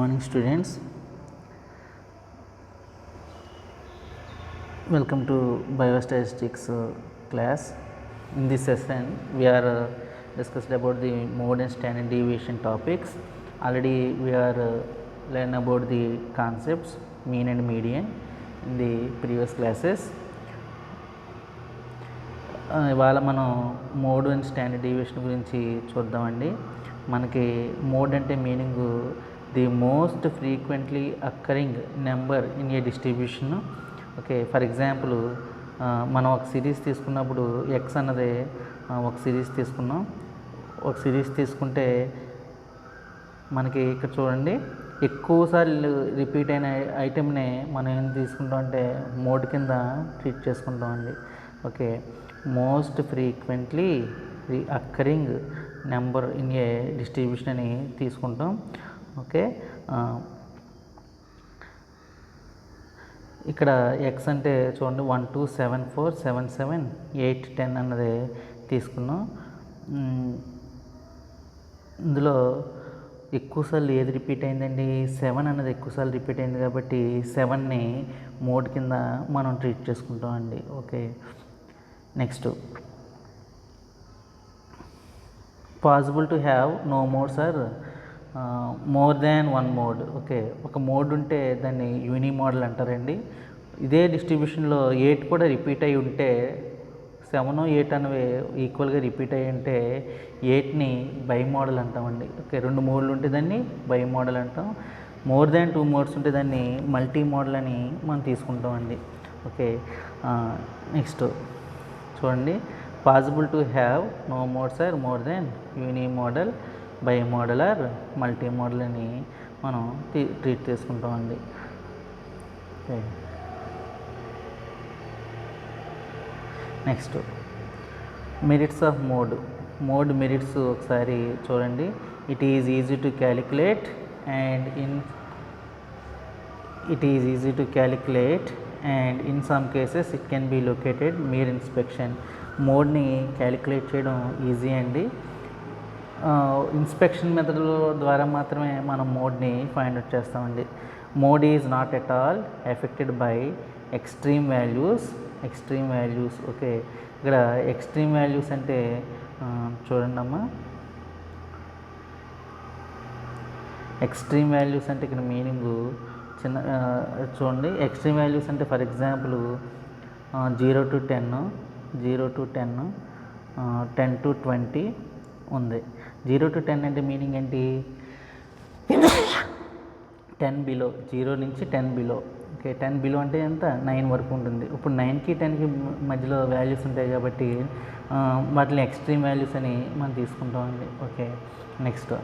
morning, students. Welcome to biostatistics class. In this session, we are discussed about the mode and standard deviation topics. Already we are learned about the concepts mean and median in the previous classes. ఇవాళ మనం mode and standard deviation గురించి చూద్దామండి. మనకి mode అంటే meaning the most frequently occurring number in a distribution. Okay, for example మనం ఒక series తీసుకున్నప్పుడు X అన్నది ఒక సిరీస్ తీసుకున్నాం. ఒక సిరీస్ తీసుకుంటే మనకి ఇక్కడ చూడండి, ఎక్కువసార్లు రిపీట్ అయిన ఐటెంని మనం ఏం తీసుకుంటాం అంటే మోడ్ కింద ట్రీట్ చేసుకుంటామండి. Okay, most frequently occurring number in a distribution అని తీసుకుంటాం. ఓకే, ఇక్కడ ఎక్స్ అంటే చూడండి 1 2 7 4 7 7 8 10 అన్నది తీసుకున్నాం. ఇందులో ఎక్కువసార్లు ఏది రిపీట్ అయిందండి? 7 అన్నది ఎక్కువసార్లు రిపీట్ అయింది కాబట్టి 7ని మోడ్ కింద మనం ట్రీట్ చేసుకుంటాం అండి. Okay, next possible to have no modes or more than one mode. Okay, ఒక మోడ్ ఉంటే దాన్ని యూని మోడల్ అంటారండి. ఇదే డిస్ట్రిబ్యూషన్లో 8 కూడా రిపీట్ అయి ఉంటే 7 8 అనేవి ఈక్వల్గా రిపీట్ అయ్యి ఉంటే 8ని బై మోడల్ అంటామండి. ఓకే, 2 మోడ్లు ఉంటే దాన్ని బై మోడల్ అంటాం. మోర్ దాన్ 2 మోడ్స్ ఉంటే దాన్ని మల్టీ మోడల్ అని మనం తీసుకుంటామండి. ఓకే, నెక్స్ట్ చూడండి, possible to have no modes or more than unimodal, bimodal or multimodal అని మనం ట్రీట్ చేసుకుంటామండి. Okay, next merits of mode. Mode merits ఒకసారి చూడండి. It is easy to calculate and in some cases it can be located Mir inspection. మోడ్ని calculate చేయడం easy అండి. Inspection method ద్వారా మాత్రమే మనం మోడ్ని ఫైండ్ అవుట్ చేస్తామండి. Mode is not at all affected by extreme values. Okay, ఇక్కడ extreme values అంటే చూడండి అమ్మా, ఎక్స్ట్రీమ్ వాల్యూస్ అంటే ఇక్కడ మీనింగు చిన్న చూడండి. ఎక్స్ట్రీమ్ వాల్యూస్ అంటే ఫర్ ఎగ్జాంపుల్ 0 to 10, 10 to 20 ఉంది. 0 to 10 అంటే మీనింగ్ ఏంటి? 10 బిలో, 0 నుంచి 10 బిలో. ఓకే, 10 బిలో అంటే ఎంత? 9 వరకు ఉంటుంది. ఇప్పుడు 9కి 10కి మధ్యలో వాల్యూస్ ఉంటాయి కాబట్టి వాటిని ఎక్స్ట్రీమ్ వాల్యూస్ అని మనం తీసుకుంటామండి. Okay, next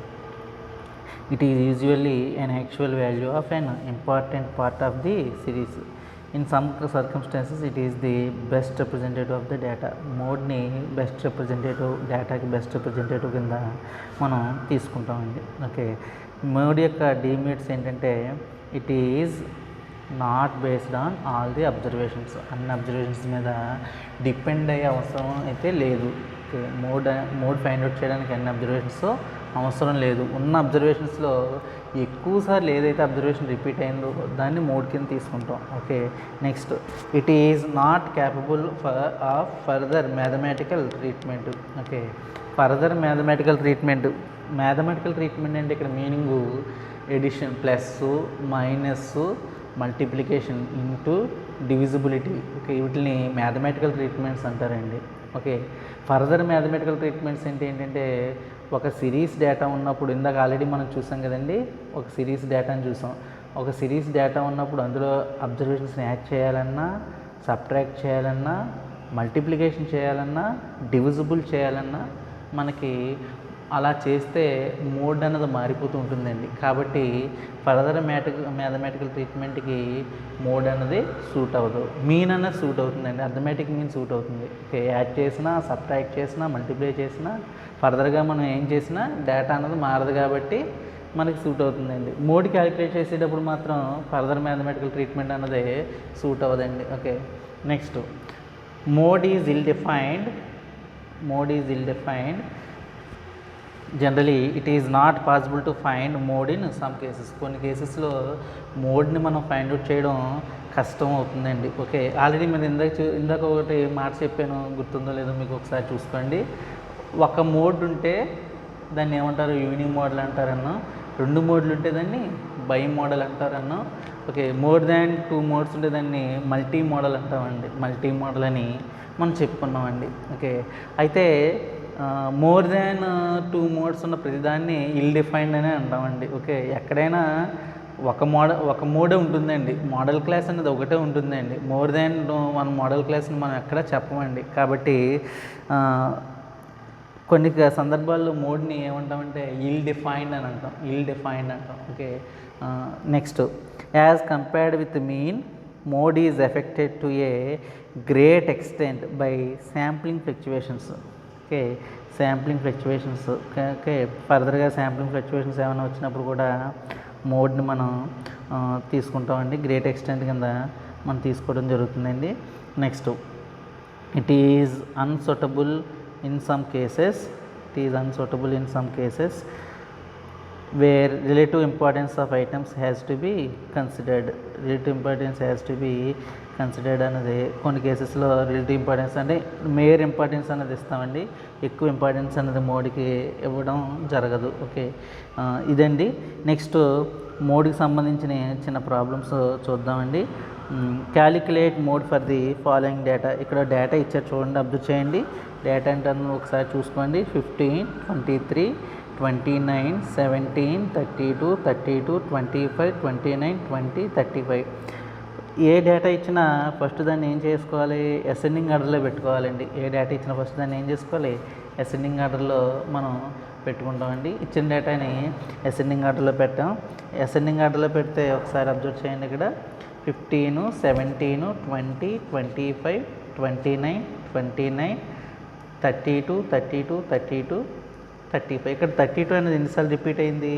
it is usually an actual value of an important part of the series. In some circumstances it is the best representative of the data. మోడ్ని డేటాకి బెస్ట్ రిప్రజెంటేటివ్ కింద మనం తీసుకుంటామండి. ఓకే, మోడ్ యొక్క demerits ఏంటంటే it is not based on all the observations. అన్ని observations మీద depend అయ్యే అవసరం అయితే లేదు. ఓకే, మోడ్ ఫైండ్ అవుట్ చేయడానికి అన్ని అబ్జర్వేషన్స్ అవసరం లేదు. ఉన్న అబ్జర్వేషన్స్లో ఎక్కువసార్లు ఏదైతే అబ్జర్వేషన్ రిపీట్ అయిందో దాన్ని మోడ్ కింద తీసుకుంటాం. Okay, next it is not capable of further mathematical treatment. Okay, further mathematical treatment అంటే ఇక్కడ meaning addition, plus minus, multiplication, into, divisibility. Okay, వీటిని మ్యాథమెటికల్ ట్రీట్మెంట్స్ అంటారండి. ఓకే, ఫర్దర్ మ్యాథమెటికల్ ట్రీట్మెంట్స్ ఏంటంటే ఒక సిరీస్ డేటా ఉన్నప్పుడు, ఇందాక ఆల్రెడీ మనం చూసాం కదండి, ఒక సిరీస్ డేటాని చూసాం. ఒక సిరీస్ డేటా ఉన్నప్పుడు అందులో అబ్జర్వేషన్స్ని యాడ్ చేయాలన్నా, సబ్ట్రాక్ట్ చేయాలన్నా, మల్టిప్లికేషన్ చేయాలన్నా, డివిజిబుల్ చేయాలన్నా మనకి అలా చేస్తే మోడ్ అన్నది మారిపోతూ ఉంటుందండి. కాబట్టి ఫర్దర్ మ్యాథమెటికల్ ట్రీట్మెంట్కి మోడ్ అన్నది సూట్ అవ్వదు. మీన్ అన్నది సూట్ అవుతుందండి. అర్థమెటిక్ మీన్ సూట్ అవుతుంది. ఓకే, యాడ్ చేసినా, సబ్ట్రాక్ట్ చేసినా, మల్టిప్లై చేసినా, ఫర్దర్గా మనం ఏం చేసినా డేటా అన్నది మారదు కాబట్టి మనకి సూట్ అవుతుందండి. మోడ్ క్యాలిక్యులేట్ చేసేటప్పుడు మాత్రం ఫర్దర్ మ్యాథమెటికల్ ట్రీట్మెంట్ అన్నది సూట్ అవ్వదండి. Okay, next mode is ill defined generally it is not possible to find mode in some cases. కొన్ని కేసెస్లో మోడ్ని మనం ఫైండ్ అవుట్ చేయడం కష్టం అవుతుందండి. ఓకే, ఆల్రెడీ మీరు ఇందాక ఒకటి మాట చెప్పాను, గుర్తుందో లేదో మీకు ఒకసారి చూసుకోండి. ఒక మోడ్ ఉంటే దాన్ని ఏమంటారు, యూని మోడల్ అంటారన్నా. 2 మోడ్లు ఉంటే దాన్ని బై మోడల్ అంటారన్నా. ఓకే, మోర్ దాన్ 2 మోడ్స్ ఉంటే దాన్ని మల్టీ మోడల్ అంటామండి. మల్టీ మోడల్ అని మనం చెప్పుకున్నామండి. ఓకే, అయితే మోర్ దాన్ 2 మోడ్స్ ఉన్న ప్రతిదాన్ని ఇల్ డిఫైన్డ్ అనే అంటామండి. ఓకే, ఎక్కడైనా ఒక మోడే ఉంటుందండి. మోడల్ క్లాస్ అనేది ఒకటే ఉంటుందండి. మోర్ దాన్ 1 మోడల్ క్లాస్ని మనం ఎక్కడ చెప్పమండి. కాబట్టి కొన్ని సందర్భాల్లో మోడ్ని ఏమంటామంటే ఇల్ డిఫైన్డ్ అని అంటాం. ఇల్ డిఫైన్డ్ అంటాం. Okay, next, as compared with mean mode is affected to a great extent by sampling fluctuations. Okay, sampling fluctuations. Okay, ఫర్దర్గా శాంప్లింగ్ ఫ్లక్చువేషన్స్ ఏమైనా వచ్చినప్పుడు కూడా మోడ్ని మనం తీసుకుంటామండి. గ్రేట్ ఎక్స్టెంట్ కింద మనం తీసుకోవడం జరుగుతుందండి. Next, it is unsuitable in some cases. It is unsuitable in some cases where relative importance of items has to be considered. Relative importance has to be considered అనేది కొన్ని కేసెస్లో రిలేటివ్ ఇంపార్టెన్స్ అంటే Meyer importance అనేది ఇస్తామండి. ఎక్కువ importance అనేది మోడ్కి ఇవ్వడం జరగదు. ఓకే, ఇదండి. నెక్స్ట్, మోడ్కి సంబంధించిన చిన్న ప్రాబ్లమ్స్ చూద్దామండి. Calculate mode for the following data. ఇక్కడ డేటా ఇచ్చారు చూడండి, అబ్జర్వ్ చేయండి. డేటా అంటే ఒకసారి చూసుకోండి. 15, 23, 29, 17, 32, 32, 25, 29, 20, 35. ఏ డేటా ఇచ్చినా ఫస్ట్ దాన్ని ఏం చేసుకోవాలి, అసెండింగ్ ఆర్డర్లో పెట్టుకోవాలండి. ఏ డేటా ఇచ్చినా ఫస్ట్ దాన్ని ఏం చేసుకోవాలి, అసెండింగ్ ఆర్డర్లో మనం పెట్టుకుంటామండి. ఇచ్చిన డేటాని అసెండింగ్ ఆర్డర్లో పెట్టాం. అసెండింగ్ ఆర్డర్లో పెడితే ఒకసారి అబ్జర్వ్ చేయండి. ఇక్కడ 15, 17, 20, 25, 29, 29, 32, 32, 32, 35. ఇక్కడ 32 అనేది ఎన్నిసార్లు రిపీట్ అయింది,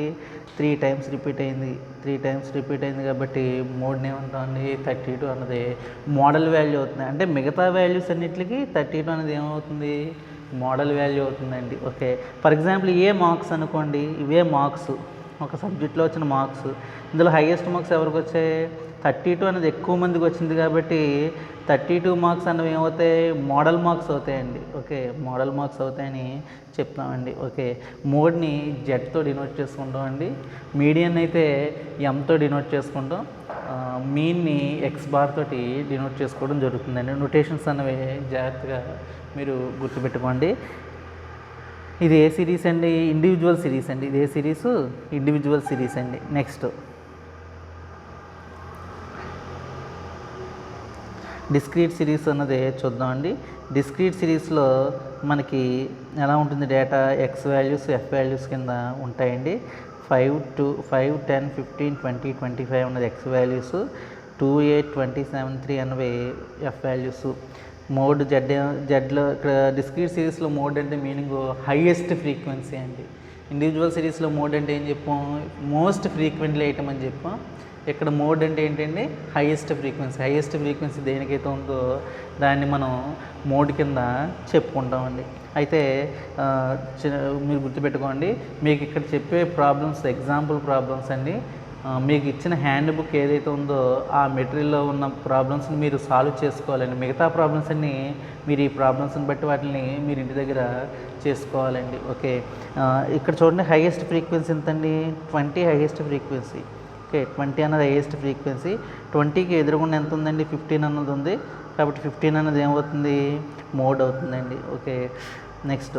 3 టైమ్స్ రిపీట్ అయింది. 3 టైమ్స్ రిపీట్ అయింది కాబట్టి మోడ్ని ఏమంటామండి, 32 అన్నది మోడల్ వాల్యూ అవుతుంది. అంటే మిగతా వాల్యూస్ అన్నిటికీ 32 అనేది ఏమవుతుంది, మోడల్ వాల్యూ అవుతుందండి. Okay, for example A marks అనుకోండి. ఇవే మార్క్స్, ఒక సబ్జెక్ట్లో వచ్చిన మార్క్స్. ఇందులో హైయెస్ట్ మార్క్స్ ఎవరికి వచ్చాయి, 32 అనేది ఎక్కువ మందికి వచ్చింది కాబట్టి 32 మార్క్స్ అన్నవి ఏమవుతాయి, మోడల్ మార్క్స్ అవుతాయండి. ఓకే, మోడల్ మార్క్స్ అవుతాయని చెప్తామండి. ఓకే, మోడ్ని జెడ్తో డినోట్ చేసుకుంటామండి. మీడియన్ అయితే ఎంతో డినోట్ చేసుకుంటాం. మీన్ని ఎక్స్ బార్ తోటి డినోట్ చేసుకోవడం జరుగుతుందండి. నోటేషన్స్ అనేవి జాగ్రత్తగా మీరు గుర్తుపెట్టుకోండి. ఇది ఏ సిరీస్ అండి, ఇండివిజువల్ సిరీస్ అండి. ఇది ఏ సిరీస్, ఇండివిజువల్ సిరీస్ అండి. నెక్స్ట్, డిస్క్రీట్ సిరీస్ అన్నది చూద్దామండి. డిస్క్రీట్ సిరీస్లో మనకి ఎలా ఉంటుంది, data X values F values కింద ఉంటాయండి. 5, 10, 15, 20, 25 ఉన్నది ఎక్స్ వాల్యూస్. 2, 8, 20, 7, 3 అన్నవి ఎఫ్ వాల్యూస్. మోడ్ జెడ్లో ఇక్కడ డిస్క్రీట్ సిరీస్లో మోడ్ అంటే మీనింగ్ హైయెస్ట్ ఫ్రీక్వెన్సీ అండి. ఇండివిజువల్ సిరీస్లో మోడ్ అంటే ఏం చెప్పాం, మోస్ట్ ఫ్రీక్వెంట్లీ ఐటమ్ అని చెప్పాం. ఇక్కడ మోడ్ అంటే ఏంటండి, హైయెస్ట్ ఫ్రీక్వెన్సీ. హైయెస్ట్ ఫ్రీక్వెన్సీ దేనికైతే ఉందో దాన్ని మనం మోడ్ కింద చెప్పుకుంటామండి. అయితే మీరు గుర్తుపెట్టుకోండి, మీకు ఇక్కడ చెప్పే ప్రాబ్లమ్స్ ఎగ్జాంపుల్ ప్రాబ్లమ్స్ అండి. మీకు ఇచ్చిన హ్యాండ్ బుక్ ఏదైతే ఉందో ఆ మెటీరియల్లో ఉన్న ప్రాబ్లమ్స్ని మీరు సాల్వ్ చేసుకోవాలండి. మిగతా ప్రాబ్లమ్స్ అన్నీ మీరు ఈ ప్రాబ్లమ్స్ని బట్టి వాటిని మీరు ఇంటి దగ్గర చేసుకోవాలండి. ఓకే, ఇక్కడ చూడండి, హైయెస్ట్ ఫ్రీక్వెన్సీ ఎంతండి, 20 హైయెస్ట్ ఫ్రీక్వెన్సీ. ఓకే, 20 అన్నది హైయెస్ట్ ఫ్రీక్వెన్సీ. 20కి ఎదురుగుండా ఎంత ఉందండి, 15 అన్నది ఉంది. కాబట్టి 15 అన్నది ఏమవుతుంది, మోడ్ అవుతుందండి. ఓకే, నెక్స్ట్,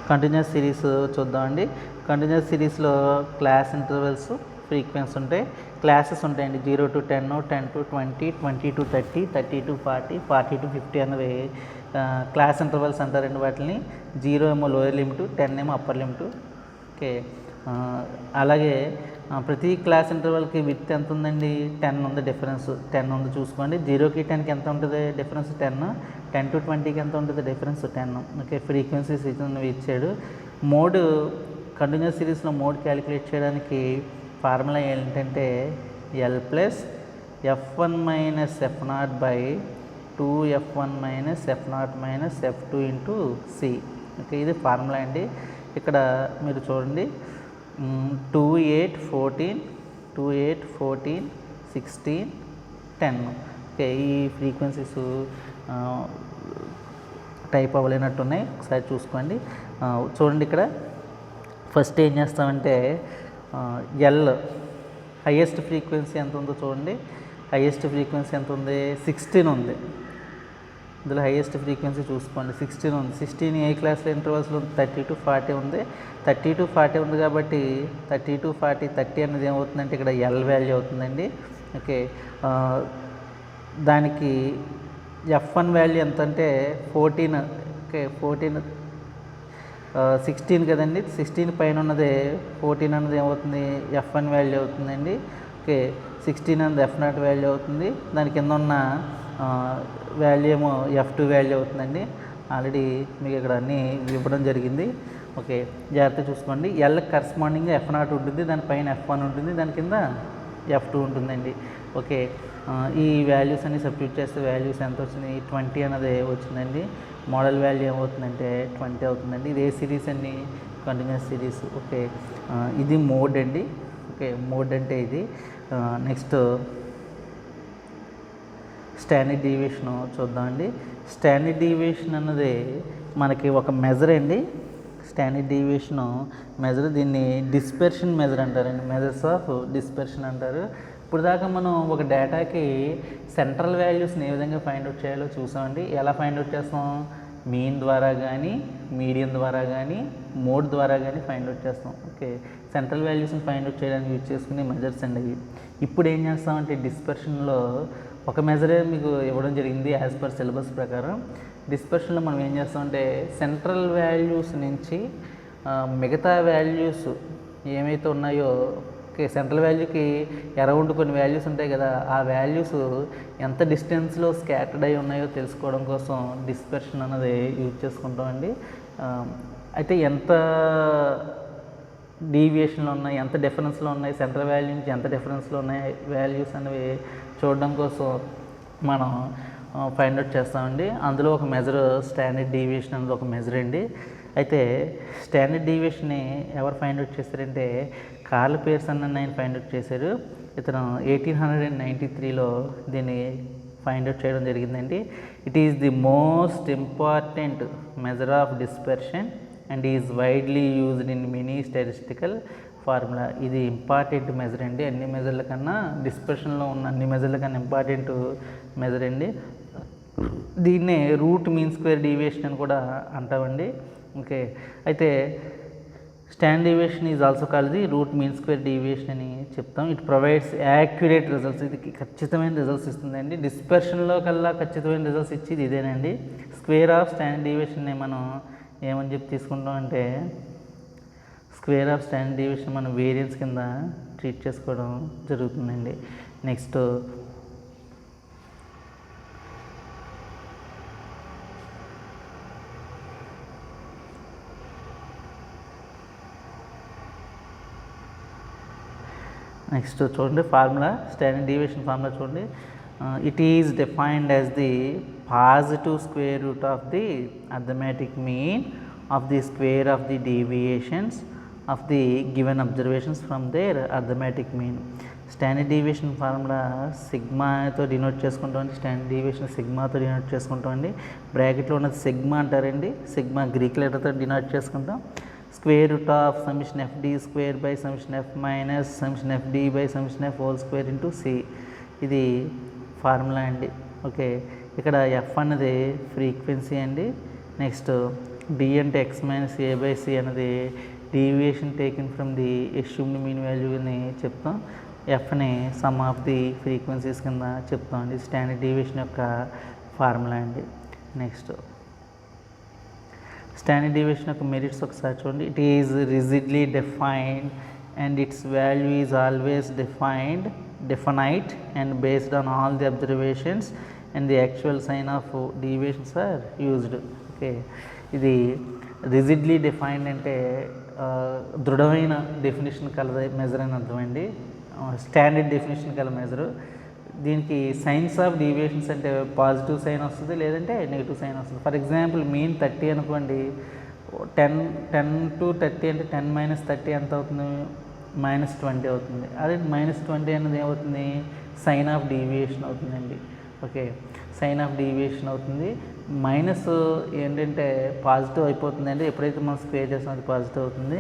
కంటిన్యూస్ సిరీస్ చూద్దామండి. కంటిన్యూస్ సిరీస్లో క్లాస్ ఇంటర్వెల్స్ ఫ్రీక్వెన్సీ ఉంటాయి, క్లాసెస్ ఉంటాయండి. 0 to 10, 10 to 20, 20 to 30, 30 to 40, 40 to 50 అనేవి క్లాస్ ఇంటర్వెల్స్ అంటారండి వాటిని. 0 ఏమో లోయర్ లిమిట్, 10 ఏమో అప్పర్ లిమిట్. ఓకే, అలాగే ప్రతి క్లాస్ ఇంటర్వెల్కి విత్ ఎంత ఉందండి, 10 ఉంది డిఫరెన్స్. 10 ఉంది చూసుకోండి. 0కి 10కి ఎంత ఉంటుంది డిఫరెన్స్, 10. 10 to 20కి ఎంత ఉంటుంది డిఫరెన్స్, 10. ఓకే, ఫ్రీక్వెన్సీస్ ఇచ్చాడు. మోడ్ కంటిన్యూస్ సిరీస్లో మోడ్ క్యాలిక్యులేట్ చేయడానికి ఫార్ములా ఏంటంటే L + F1 - F0 / 2f1 minus f0 minus f2 into C. Okay, ఇది ఫార్ములా అండి. ఇక్కడ మీరు చూడండి 2 8 14 2 8 14 16 10. ఓకే, ఈ ఫ్రీక్వెన్సీస్ టైప్ అవ్వలేనట్టున్నాయి, ఒకసారి చూసుకోండి. చూడండి ఇక్కడ ఫస్ట్ ఏం చేస్తామంటే ఎల్ హైయెస్ట్ ఫ్రీక్వెన్సీ ఎంత ఉందో చూడండి. హైయెస్ట్ ఫ్రీక్వెన్సీ ఎంత ఉంది? 16 ఉంది. ఇందులో హైయెస్ట్ ఫ్రీక్వెన్సీ చూసుకోండి, 16 ఉంది. 16 ఏ క్లాస్లో ఇంటర్వల్స్లో ఉంది? 30 to 40 ఉంది. 30 to 40 ఉంది కాబట్టి 30 to 40 30 అనేది ఏమవుతుందంటే ఇక్కడ ఎల్ వాల్యూ అవుతుందండి. ఓకే, దానికి f1 వాల్యూ ఎంత అంటే 14. ఓకే, 14 16 కదండి, 16 పైన ఉన్నది 14 అన్నది ఏమవుతుంది? f1 వాల్యూ అవుతుందండి. ఓకే, 16 అన్నది f0 వాల్యూ అవుతుంది. దాని కింద ఉన్న వాల్యూ ఏమో f2 వాల్యూ అవుతుందండి. ఆల్రెడీ మీకు ఇక్కడ అన్నీ ఇవ్వడం జరిగింది. ఓకే, జాగ్రత్త చూసుకోండి. ఎల్ కరస్పాండింగ్గా f0 ఉంటుంది, దానిపైన f1 ఉంటుంది, దాని కింద f2 ఉంటుందండి. ఓకే, ఈ వాల్యూస్ అన్ని సబ్స్టిట్యూట్ చేస్తే వాల్యూస్ ఎంత వచ్చింది? 20 అన్నది వచ్చిందండి. మోడల్ వాల్యూ ఏమవుతుందంటే 20 అవుతుందండి. ఇది ఏ సిరీస్ అండి? Continuous series. ఓకే, ఇది మోడ్ అండి. ఓకే, మోడ్ అంటే ఇది. నెక్స్ట్ స్టాండర్డ్ డీవియేషన్ చూద్దామండి. స్టాండర్డ్ డీవియేషన్ అన్నది మనకి ఒక మెజర్ అండి. స్టాండర్డ్ డీవియేషన్ మెజర్, దీన్ని డిస్పెర్షన్ మెజర్ అంటారండి. మెజర్స్ ఆఫ్ డిస్పెర్షన్ అంటారు. ఇప్పుడు దాకా మనం ఒక డేటాకి సెంట్రల్ వాల్యూస్ని ఏ విధంగా ఫైండ్ అవుట్ చేయాలో చూసామండి. ఎలా ఫైండ్ అవుట్ చేస్తాం? మీన్ ద్వారా కానీ, మీడియన్ ద్వారా కానీ, మోడ్ ద్వారా కానీ ఫైండ్ అవుట్ చేస్తాం. ఓకే, సెంట్రల్ వాల్యూస్ని ఫైండ్ అవుట్ చేయడానికి యూజ్ చేసుకునే మెజర్స్ అండి ఇవి. ఇప్పుడు ఏం చేస్తామంటే డిస్పర్షన్లో ఒక మెజరే మీకు ఇవ్వడం జరిగింది యాజ్ పర్ సిలబస్ ప్రకారం. డిస్పర్షన్లో మనం ఏం చేస్తామంటే సెంట్రల్ వాల్యూస్ నుంచి మిగతా వాల్యూస్ ఏమైతే ఉన్నాయో, ఓకే, సెంట్రల్ వాల్యూకి అరౌండ్ కొన్ని వాల్యూస్ ఉంటాయి కదా, ఆ వాల్యూస్ ఎంత డిస్టెన్స్లో స్కాటర్డ్ అయి ఉన్నాయో తెలుసుకోవడం కోసం డిస్పర్షన్ అన్నది యూజ్ చేసుకుంటామండి. అయితే ఎంత డీవియేషన్లో ఉన్నాయి, ఎంత డిఫరెన్స్లో ఉన్నాయి, సెంట్రల్ వాల్యూ నుంచి ఎంత డిఫరెన్స్లో ఉన్నాయి వాల్యూస్ అనేవి చూడడం కోసం మనం ఫైండ్ అవుట్ చేస్తామండి. అందులో ఒక మెజర్ స్టాండర్డ్ డీవియేషన్ అనేది ఒక మెజర్ అండి. అయితే స్టాండర్డ్ డీవియేషన్ని ఎవరు ఫైండ్ అవుట్ చేశారంటే కార్ల్ పియర్సన్ అన్న ఆయన ఫైండ్ అవుట్ చేశారు. ఇతను 1893లో దీన్ని ఫైండ్ అవుట్ చేయడం జరిగిందండి. It is the most important measure of dispersion and is widely used in many statistical formula. ఇది ఇంపార్టెంట్ మెజర్ అండి. అన్ని మెజర్ల కన్నా డిస్పర్షన్లో ఉన్న అన్ని మెజర్ల కన్నా ఇంపార్టెంట్ మెజర్ అండి. దీన్నే రూట్ మీన్ స్క్వేర్ డీవియేషన్ అని కూడా అంటామండి. ఓకే, అయితే standard deviation is also called the root mean square deviation అని చెప్తాం. It provides accurate results. ఇది ఖచ్చితమైన రిజల్ట్స్ ఇస్తుందండి. డిస్పర్షన్లో కల్లా ఖచ్చితమైన రిజల్ట్స్ ఇచ్చేది ఇదేనండి. స్క్వేర్ ఆఫ్ స్టాండర్డ్ డీవియేషన్ని మనం ఏమని చెప్పి తీసుకుంటాం అంటే స్క్వేర్ ఆఫ్ స్టాండర్డ్ డీవియేషన్ మనం వేరియన్స్ కింద ట్రీట్ చేసుకోవడం జరుగుతుందండి. నెక్స్ట్ చూడండి ఫార్ములా, స్టాండర్డ్ డీవియేషన్ ఫార్ములా చూడండి. It is defined as the positive square root of the arithmetic mean of the square of the deviations of the given observations from their arithmetic mean. Standard deviation formula సిగ్మాతో denote చేసుకుంటామండి. Standard deviation సిగ్మాతో denote చేసుకుంటామండి. బ్రాకెట్లో ఉన్నది sigma అంటారండి. Sigma Greek లెటర్తో denote చేసుకుంటాం. Square root of సమిషన్ F D square by summation F minus summation F D by summation F whole square into C. ఇది ఫార్ములా అండి. ఓకే, ఇక్కడ ఎఫ్ అన్నది ఫ్రీక్వెన్సీ అండి. నెక్స్ట్ డి అంటే X minus A by C అన్నది deviation taken from the assumed mean value అని చెప్తాం. ఎఫ్ని సమ్ ఆఫ్ ది ఫ్రీక్వెన్సీస్ కింద చెప్తాం అండి. స్టాండర్డ్ డీవియేషన్ యొక్క ఫార్ములా అండి. నెక్స్ట్ స్టాండర్డ్ డీవియేషన్ యొక్క మెరిట్స్ ఒకసారి చూడండి. It is rigidly defined and it's value is always definite and based on all the observations and the actual sign of deviations are used. Okay, ఇది rigidly defined అంటే దృఢమైన definition కల measure అని అర్థమండి. Standard definition కల measure. దీనికి science of deviations అంటే positive sign వస్తుంది, లేదంటే నెగిటివ్ సైన్ వస్తుంది. ఫర్ ఎగ్జాంపుల్ మీన్ 30 అనుకోండి, 10 to 30 అంటే 10 - 30 ఎంత అవుతుంది? -20 అవుతుంది. అదే -20 అనేది ఏమవుతుంది? సైన్ ఆఫ్ డీవియేషన్ అవుతుందండి. ఓకే, సైన్ ఆఫ్ డీవియేషన్ అవుతుంది. మైనస్ ఏంటంటే పాజిటివ్ అయిపోతుందండి. ఎప్పుడైతే మనం స్క్వేర్ చేస్తామో అది పాజిటివ్ అవుతుంది.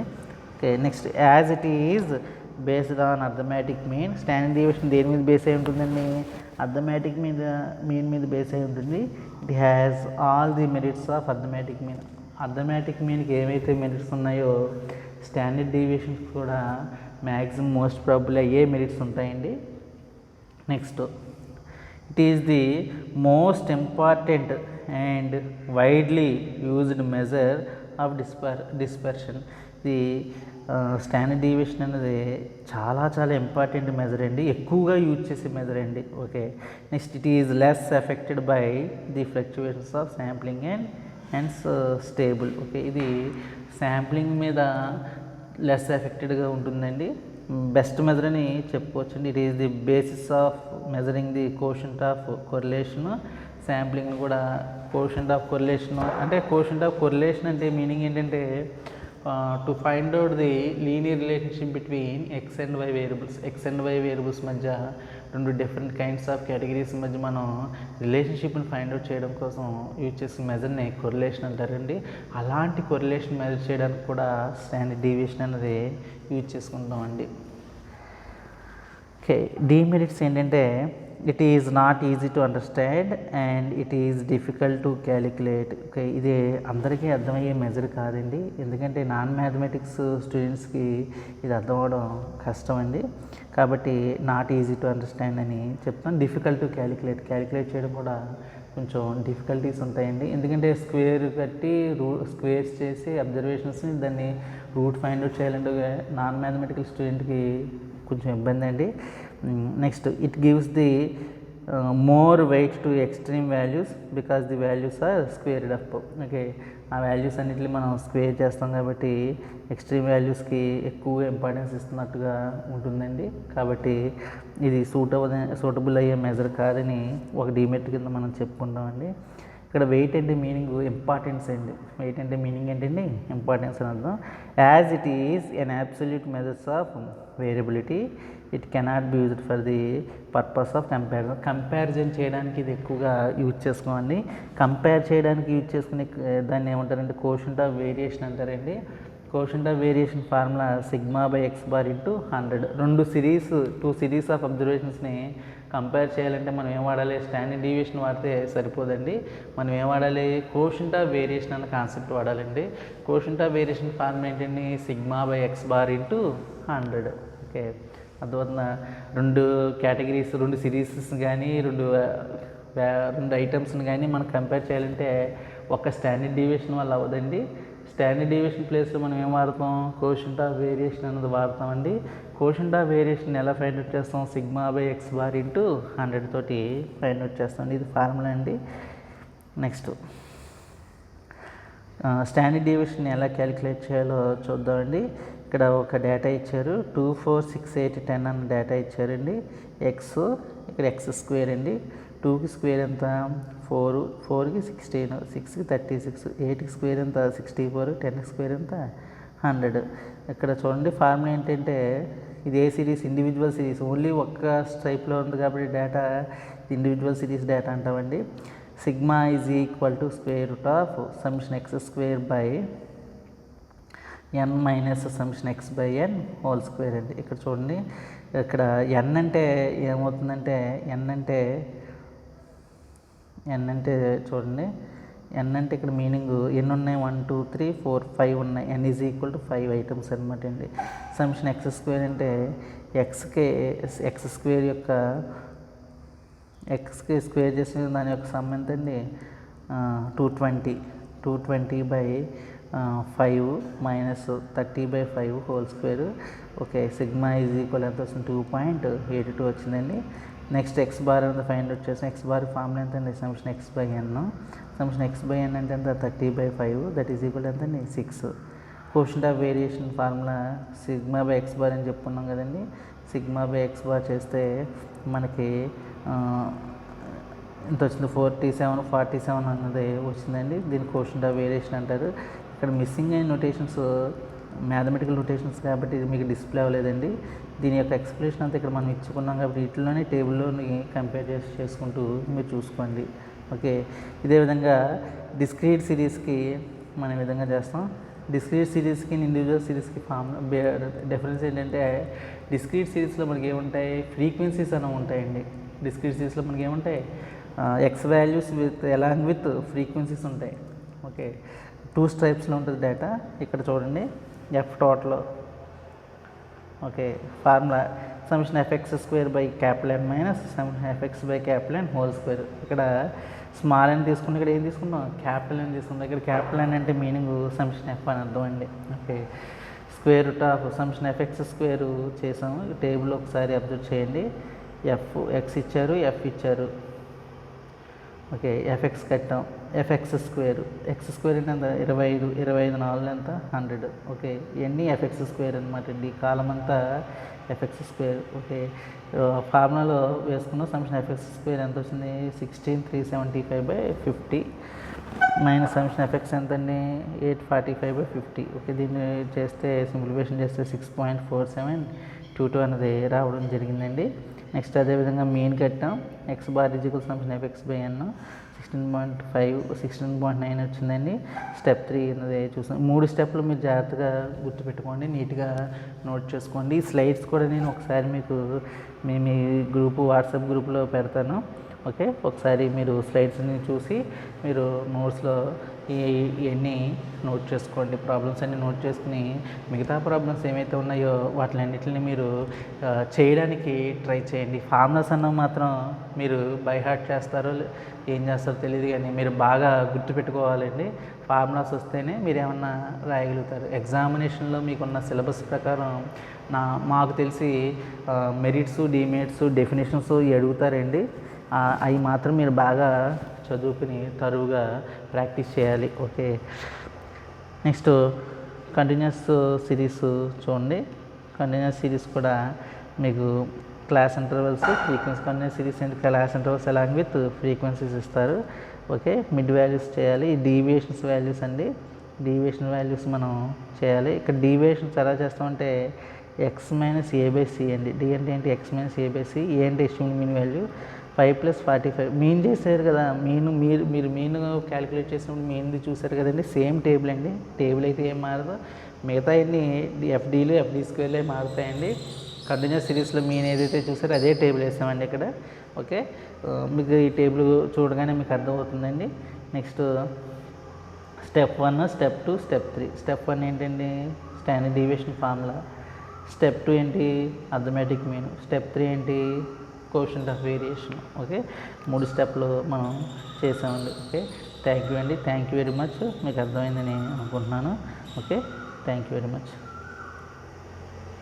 Okay, next as it is based on arithmetic mean. Standard deviation దేని మీద బేస్ అయి ఉంటుందండి? అర్థమెటిక్ మీన్ మీద బేస్ అయి ఉంటుంది. It has all the merits of arithmetic mean. Arithmetic మీన్కి ఏవైతే మెరిట్స్ ఉన్నాయో స్టాండర్డ్ డీవియేషన్స్ కూడా మ్యాక్సిమం మోస్ట్ ప్రాబబుల్ అయ్యే మెరిట్స్ ఉంటాయండి. Next, it is the most important and widely used measure of dispersion. ఇది స్టాండర్డ్ డీవియేషన్ అనేది చాలా చాలా ఇంపార్టెంట్ మెజర్ అండి, ఎక్కువగా యూజ్ చేసే మెజర్ అండి. Okay, next, it is less affected by the fluctuations of sampling and stable. Okay, ఇది sampling మీద లెస్ ఎఫెక్టెడ్గా ఉంటుందండి. బెస్ట్ మెజర్ అని చెప్పుకోవచ్చండి. It is the basis of measuring the coefficient of correlation. Sampling కూడా coefficient of correlation అంటే, coefficient of correlation అంటే meaning ఏంటంటే to find out the linear relationship between X and Y variables మధ్య రెండు different kinds of categories మధ్య మనం రిలేషన్షిప్ని find out చేయడం కోసం యూజ్ చేసే మెజర్ని కొరిలేషన్ అంటారండి. అలాంటి కొరిలేషన్ మెజర్ చేయడానికి కూడా స్టాండర్డ్ డీవియేషన్ అనేది యూజ్ చేసుకుంటామండి. ఓకే, డీమెరిట్స్ ఏంటంటే it is not easy to understand and it is difficult to calculate. Okay, ఇది అందరికీ అర్థమయ్యే మెజర్ కాదండి, ఎందుకంటే నాన్ మ్యాథమెటిక్స్ స్టూడెంట్స్కి ఇది అర్థం అవ్వడం కష్టం అండి. కాబట్టి నాట్ ఈజీ టు అండర్స్టాండ్ అని చెప్తాను. డిఫికల్ట్ టు క్యాలిక్యులేట్ చేయడం కూడా కొంచెం డిఫికల్టీస్ ఉంటాయండి, ఎందుకంటే స్క్వేర్ కట్టి స్క్వేర్స్ చేసి అబ్జర్వేషన్స్ని దాన్ని రూట్ ఫైండ్ అవుట్ చేయాలంటే నాన్ మ్యాథమెటికల్ స్టూడెంట్కి కొంచెం ఇబ్బంది అండి. Next, it gives the more weight to extreme values because the values are squared up. Okay, ఆ వాల్యూస్ అన్నిటిని మనం స్క్వేర్ చేస్తాం కాబట్టి ఎక్స్ట్రీమ్ వాల్యూస్కి ఎక్కువ ఇంపార్టెన్స్ ఇస్తున్నట్టుగా ఉంటుందండి. కాబట్టి ఇది సూటబుల్ అయ్యే మెజర్ కాదని ఒక డిమెరిట్ కింద మనం చెప్పుకుంటామండి. ఇక్కడ వెయిట్ అంటే మీనింగ్ ఇంపార్టెన్స్ అండి. వెయిట్ అంటే మీనింగ్ ఏంటండి? ఇంపార్టెన్స్ అని అర్థం. As it is an absolute measures of variability, it cannot be used for the purpose of comparison చేయడానికి ఇది ఎక్కువగా యూజ్ చేసుకోండి. కంపేర్ చేయడానికి యూజ్ చేసుకునే దాన్ని ఏమంటారంటే కోషంట్ ఆఫ్ వేరియేషన్ అంటారండి. Coefficient of variation formula σ/x⁻× 100. Two series of అబ్జర్వేషన్స్ని కంపేర్ చేయాలంటే మనం ఏం వాడాలి? స్టాండర్డ్ డీవియేషన్ వాడితే సరిపోదండి, మనం ఏం వాడాలి? కోషంట్ ఆఫ్ వేరియేషన్ అన్న కాన్సెప్ట్ వాడాలండి. కోషంట్ ఆఫ్ వేరియేషన్ ఫార్ములా ఏంటండి? σ/x⁻× 100. ఓకే, అందువల్ల రెండు కేటగిరీస్, రెండు సిరీసెస్ కానీ రెండు ఐటమ్స్ని కానీ మనం కంపేర్ చేయాలంటే ఒక స్టాండర్డ్ డీవియేషన్ వల్ల అవ్వదండి. స్టాండర్డ్ డీవియేషన్ ప్లేస్లో మనం ఏం వాడతాం? కోషంట్ ఆఫ్ వేరియేషన్ అనేది వాడతామండి. కోషంట్ ఆఫ్ వేరియేషన్ ఎలా ఫైండ్ అవుట్ చేస్తాం? σ/x⁻× 100 తోటి ఫైండ్ అవుట్ చేస్తామండి. ఇది ఫార్ములా అండి. నెక్స్ట్, స్టాండర్డ్ డీవియేషన్ ఎలా క్యాలిక్యులేట్ చేయాలో చూద్దామండి. ఇక్కడ ఒక డేటా ఇచ్చారు, 2, 4, 6, 8, 10 అన్న డేటా ఇచ్చారండి. ఎక్స్, ఇక్కడ x² అండి. 2కి స్క్వేర్ ఎంత? 4, 4కి 16, 6కి 36, 8కి స్క్వేర్ ఎంత? 64, 10కి స్క్వేర్ ఎంత? 100. ఇక్కడ చూడండి, ఫార్ములా ఏంటంటే ఇది ఏ సిరీస్? Individual series. ఓన్లీ ఒక్క స్ట్రైప్లో ఉంది కాబట్టి డేటా ఇండివిజువల్ సిరీస్ డేటా అంటామండి. Sigma is equal to square root of summation x² by n minus summation x/n whole square అండి. ఇక్కడ చూడండి, ఇక్కడ n అంటే ఏమవుతుందంటే n అంటే చూడండి, n అంటే ఇక్కడ మీనింగ్ ఎన్ని ఉన్నాయి? 1, 2, 3, 4, 5 ఉన్నాయి. n is equal to 5 items అనమాట అండి. సమ్షన్ x² అంటే x² యొక్క ఎక్స్కి స్క్వేర్ చేసిన దాని యొక్క సమ్ ఎంత అండి? 220/5 minus 30/5 whole square. Okay, sigma is equal ఎంత వస్తుంది? 2.82 వచ్చిందండి. నెక్స్ట్ x బార్ అనేది ఫైండ్ అవుట్ చేసాం. x బార్ ఫార్ములా ఎంత అండి? సమ్షన్ x/n. సమ్షన్ x/n అంటే ఎంత? 30/5, దట్ ఈజ్ ఈక్వల్ ఎంత అండి? 6. Quotient of variation formula σ/x bar అని చెప్పుకున్నాం కదండి. σ/x బార్ చేస్తే మనకి ఇంత వచ్చింది 47 అన్నది వచ్చిందండి. దీన్ని కోషంట్ ఆఫ్ వేరియేషన్ అంటారు. ఇక్కడ మిస్సింగ్ అయిన నొటేషన్స్ మ్యాథమెటికల్ నొటేషన్స్ కాబట్టి ఇది మీకు డిస్ప్లే అవ్వలేదండి. దీని యొక్క ఎక్స్ప్లెనేషన్ అంతా ఇక్కడ మనం ఇచ్చుకున్నాం కాబట్టి వీటిలోనే టేబుల్లోని కంపేర్ చేసుకుంటూ మీరు చూసుకోండి. ఓకే, ఇదే విధంగా డిస్క్రీట్ సిరీస్కి మనం ఈ విధంగా చేస్తాం. డిస్క్రీట్ సిరీస్కి ఇండివిజువల్ సిరీస్కి డిఫరెన్స్ ఏంటంటే డిస్క్రీట్ సిరీస్లో మనకి ఏముంటాయి, ఫ్రీక్వెన్సీస్ అనేవి ఉంటాయండి. డిస్క్రీట్ సిరీస్లో మనకి ఏముంటాయి, X values along with frequencies ఉంటాయి. ఓకే, 2 స్ట్రైప్స్లో ఉంటుంది డేటా. ఇక్కడ చూడండి F total. Okay, formula summation F X square by capital N minus summation F X by capital N whole square. ఇక్కడ స్మాల్ ఎన్ తీసుకుంటే ఇక్కడ ఏం తీసుకుంటాం, క్యాపిటల్ ఎన్ తీసుకుంటాం. ఇక్కడ క్యాపిటల్ ఎన్ అంటే మీనింగ్ సమ్మేషన్ ఎఫ్ అని అర్థం అండి. Okay, square root of summation F X square చేసాము. టేబుల్ ఒకసారి అబ్జర్వ్ చేయండి. ఎక్స్ ఇచ్చారు, ఎఫ్ ఇచ్చారు. ఓకే, ఎఫ్ఎక్స్ కట్టాం, ఎఫ్ఎక్స్ స్క్వేర్. ఎక్స్ స్క్వేర్ అంటే ఎంత, 25 4 ఎంత 100. ఓకే, ఇవన్నీ ఎఫ్ఎక్స్ స్క్వేర్ అనమాట అండి. కాలం అంతా ఎఫ్ఎక్స్ స్క్వేర్. ఓకే, ఫార్ములాలో వేసుకున్న సమ్మేషన్ ఎఫ్ఎక్స్ స్క్వేర్ ఎంత వచ్చింది, 16375/50 మైనస్ సమ్మేషన్ ఎఫ్ఎక్స్ ఎంత అండి, 845/50. ఓకే, దీన్ని చేస్తే సింప్లిఫికేషన్ చేస్తే 6.4722 అనేది రావడం జరిగిందండి. నెక్స్ట్ అదేవిధంగా మీన్ కట్టాం. X bar equal summation F X by N 16.9 వచ్చిందండి. స్టెప్ 3 అనేది చూసాం. 3 స్టెప్లు మీరు జాగ్రత్తగా గుర్తుపెట్టుకోండి, నీట్గా నోట్ చేసుకోండి. ఈ స్లైడ్స్ కూడా నేను ఒకసారి మీకు మీ గ్రూపు వాట్సాప్ గ్రూప్లో పెడతాను. ఓకే, ఒకసారి మీరు స్లైడ్స్ని చూసి మీరు నోట్స్లో ఇవన్నీ నోట్ చేసుకోండి. ప్రాబ్లమ్స్ అన్నీ నోట్ చేసుకుని మిగతా ప్రాబ్లమ్స్ ఏమైతే ఉన్నాయో వాటిలన్నిటిని మీరు చేయడానికి ట్రై చేయండి. ఫార్ములాస్ అన్న మాత్రం మీరు బై హార్ట్ చేస్తారో ఏం చేస్తారో తెలియదు, కానీ మీరు బాగా గుర్తుపెట్టుకోవాలండి. ఫార్ములాస్ వస్తేనే మీరు ఏమన్నా రాయగలుగుతారు. ఎగ్జామినేషన్లో మీకున్న సిలబస్ ప్రకారం మాకు తెలిసి మెరిట్స్, డిమెరిట్స్, డెఫినేషన్స్ అడుగుతారండి. అవి మాత్రం మీరు బాగా చదువుకుని తరువుగా ప్రాక్టీస్ చేయాలి. ఓకే, నెక్స్ట్ కంటిన్యూస్ సిరీస్ చూడండి. కంటిన్యూస్ సిరీస్ కూడా మీకు class intervals, frequency. Continuous series అంటే class intervals along with frequencies ఇస్తారు. ఓకే, మిడ్ వాల్యూస్ చేయాలి. డీవియేషన్స్ వాల్యూస్ అండి. డీవియేషన్ వాల్యూస్ మనం చేయాలి. ఇక్కడ డీవియేషన్స్ ఎలా చేస్తామంటే ఎక్స్ మైనస్ ఏ/సి అండి. డి అంటే ఏంటి, ఎక్స్ మైనస్ ఏ/సి. ఏ అంటే ఎస్టిమేట్ మీన్ వాల్యూ 5 + 45. మీన్ చేశారు కదా, మీరు మీన్ క్యాలిక్యులేట్ చేసినప్పుడు మీన్ది చూసారు కదండి. సేమ్ టేబుల్ అండి. టేబుల్ అయితే ఏం మారదు, మిగతా అన్ని ఎఫ్డీలు ఎఫ్డీ స్క్వేర్లే మారుతాయండి. కంటిన్యూస్ సిరీస్లో మీన్ ఏదైతే చూసారో అదే టేబుల్ వేసామండి ఇక్కడ. ఓకే, మీకు ఈ టేబుల్ చూడగానే మీకు అర్థమవుతుందండి. Next step 1, step 2, step 3. Step 1 ఏంటండి, స్టాండర్డ్ డీవియేషన్ ఫార్ములా. స్టెప్ 2 ఏంటి, అర్థమెటిక్ మీన్. స్టెప్ 3 ఏంటి, కోషంట్ ఆఫ్ వేరియేషన్. ఓకే, 3 స్టెప్లు మనం చేసామండి. ఓకే, థ్యాంక్ యూ అండి. Thank you very much. మీకు అర్థమైందని అనుకుంటున్నాను. Okay, thank you very much.